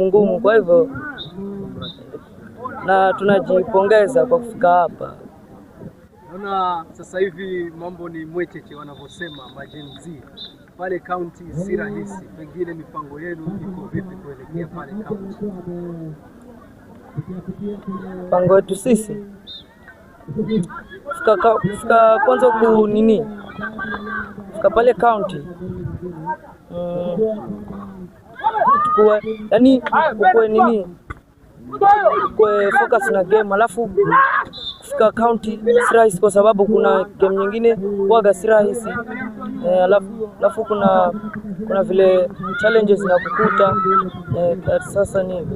ngumu, kwa hivyo na tunajipongeza kwa kufika hapa. Naona sasa hivi mambo ni mwecheche wanavyosema majenzi. Pale county si rahisi. Pengine mipango yenu iko vipi kuelekea pale county? Mpango wetu sisi fika kwanza fika pale county. Tukue yani kwa focus na game, alafu kufika county si rahisi kwa sababu kuna game nyingine waga si rahisi. Alafu kuna vile challenges na kukuta sasa ni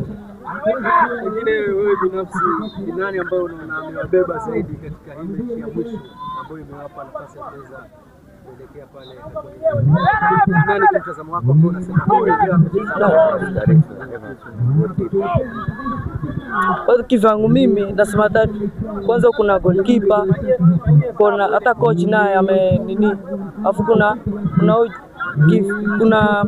pengine wewe binafsi ni nani ambaye unaona amewabeba zaidi katika hii mechi ya mwisho ambayo imewapa nafasi ya kuweza kuelekea pale? Nani kwa mtazamo wako ambao unasema kwa kivangu mimi nasema tatu. Kwanza kuna goalkeeper, kuna hata coach naye alafu kuna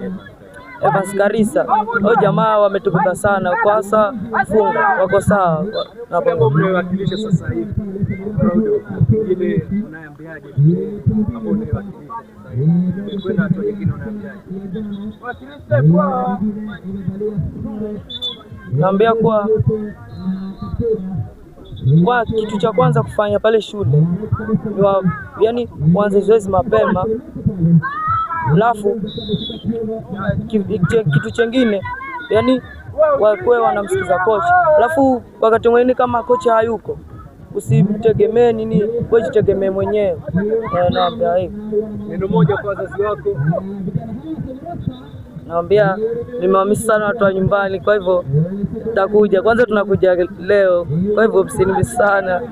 Evans Karisa. Hao jamaa wametukuta sana kwa sasa, funga wako sawa. Na kwa mnawakilisha sasa hivi ile unaambiaje hapo unawakilisha sasa hivi kwenda watu wengine unaambiaje? Naambia kwa kitu cha kwanza kufanya pale shule yani uanze zoezi mapema, alafu kitu chengine yani wawe wanamsikiza coach. Alafu wakati mwingine kama coach hayuko usimtegemee wewe jitegemee mwenyewe. Naambia hivi. Neno moja kwa wazazi wako. Naambia nimewamisi sana watu wa nyumbani, kwa hivyo tutakuja. Kwanza tunakuja leo, kwa hivyo msinimisi sana.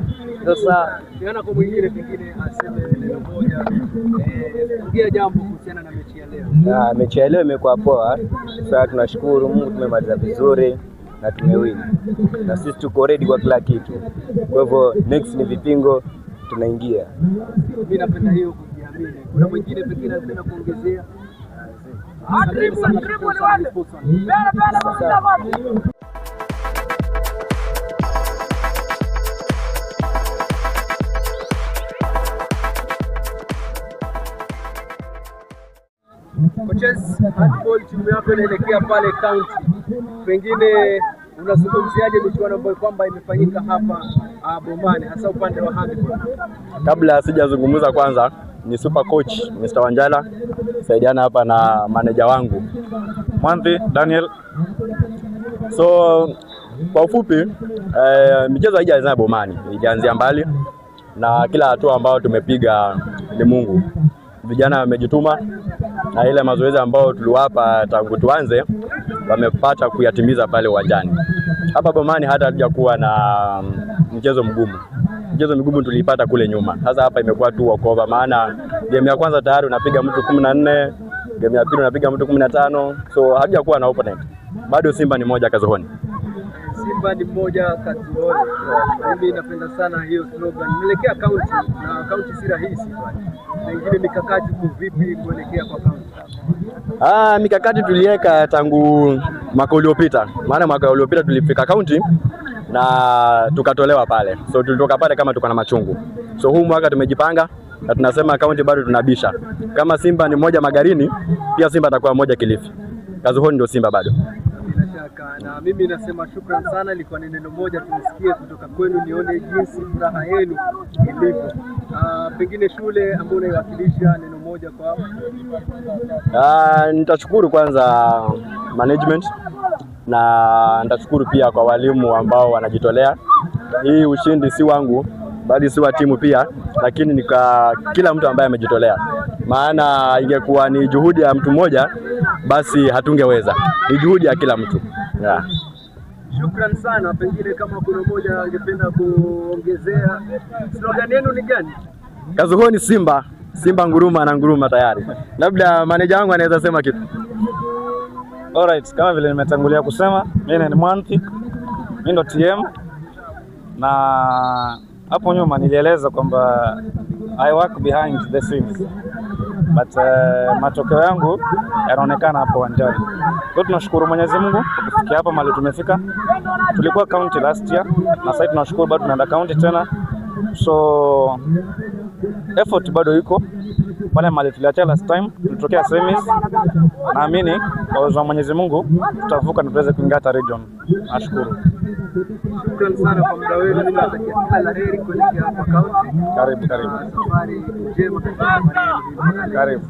Ndio sawa. Niona kwa mwingine pengine aseme neno moja. Ongea jambo kuhusiana na mechi ya leo. Mechi ya leo imekuwa poa. Sasa tunashukuru Mungu, tumemaliza vizuri na tumewin. Na sisi tuko ready kwa kila kitu. Kwa hivyo next ni vipingo tunaingia. Mimi napenda hiyo kujiamini. Kuna mwingine pengine anataka kuongezea. Coaches, handball timu yako inaelekea pale county. Pengine unazungumziaje michuano ambayo kwamba imefanyika hapa Bomani, hasa upande wa handball? Kabla sijazungumza, kwanza ni super coach Mr. Wanjala saidiana hapa na manager wangu Mwanthi Daniel. So kwa ufupi michezo haijaanza Bomani, ilianzia mbali na kila hatua ambayo tumepiga ni Mungu. Vijana wamejituma na ile mazoezi ambayo tuliwapa tangu tuanze wamepata kuyatimiza pale uwanjani. Hapa Bomani hata hatujakuwa na mchezo mgumu. Mchezo mgumu tulipata kule nyuma. Sasa hapa imekuwa tu walkover, maana game ya kwanza tayari unapiga mtu 14, game ya pili unapiga mtu 15. So hajakuwa na opponent. Bado Simba ni moja Kazohoni. Simba ni moja Kazohoni. Mimi napenda sana hiyo slogan. Nielekea county na county si rahisi. Pengine mikakati vipi kuelekea kwa county? Mikakati tuliweka tangu mwaka uliopita. Maana mwaka uliopita tulifika county na tukatolewa pale. So tulitoka pale kama tuko na machungu. So huu mwaka tumejipanga na tunasema county bado tunabisha. Kama Simba ni moja Magarini, pia Simba atakuwa moja Kilifi. Kazohoni ndio Simba bado. Bila shaka, na mimi nasema shukrani sana. Ilikuwa ni neno moja tumsikie kutoka kwenu, nione jinsi furaha yenu ilivyo. Pengine shule ambayo unaiwakilisha, neno moja kwa nitashukuru kwanza management na nitashukuru pia kwa walimu ambao wanajitolea. Hii ushindi si wangu bali si wa timu pia, lakini ni kila mtu ambaye amejitolea. Maana ingekuwa ni juhudi ya mtu mmoja basi hatungeweza. Ni juhudi ya kila mtu. Yeah. Shukrani sana. Pengine kama kuna mmoja angependa kuongezea, slogan yenu ni gani? Kazohoni Simba, Simba nguruma na nguruma tayari. Labda manager wangu anaweza sema kitu. Alright, kama vile nimetangulia kusema, mimi ni Mwanthi, mimi ndo TM, na hapo nyuma nilieleza kwamba I work behind the scenes. but matokeo yangu yanaonekana hapo uwanjani. Kwa tunashukuru Mwenyezi Mungu kufikia hapa mahali tumefika. Tulikuwa county last year na sasa tunashukuru bado tunaenda county tena, so effort bado iko pale mahali tuliacha last time, tulitokea semis. Naamini kwa uwezo wa Mwenyezi Mungu tutavuka na tuweze kuingia hata region. Nashukuru. Shukrani sana kwa muda wenu. Mimi natakia kila la heri kuelekea hapa county. Karibu. Safari njema katika safari yenu. Karibu.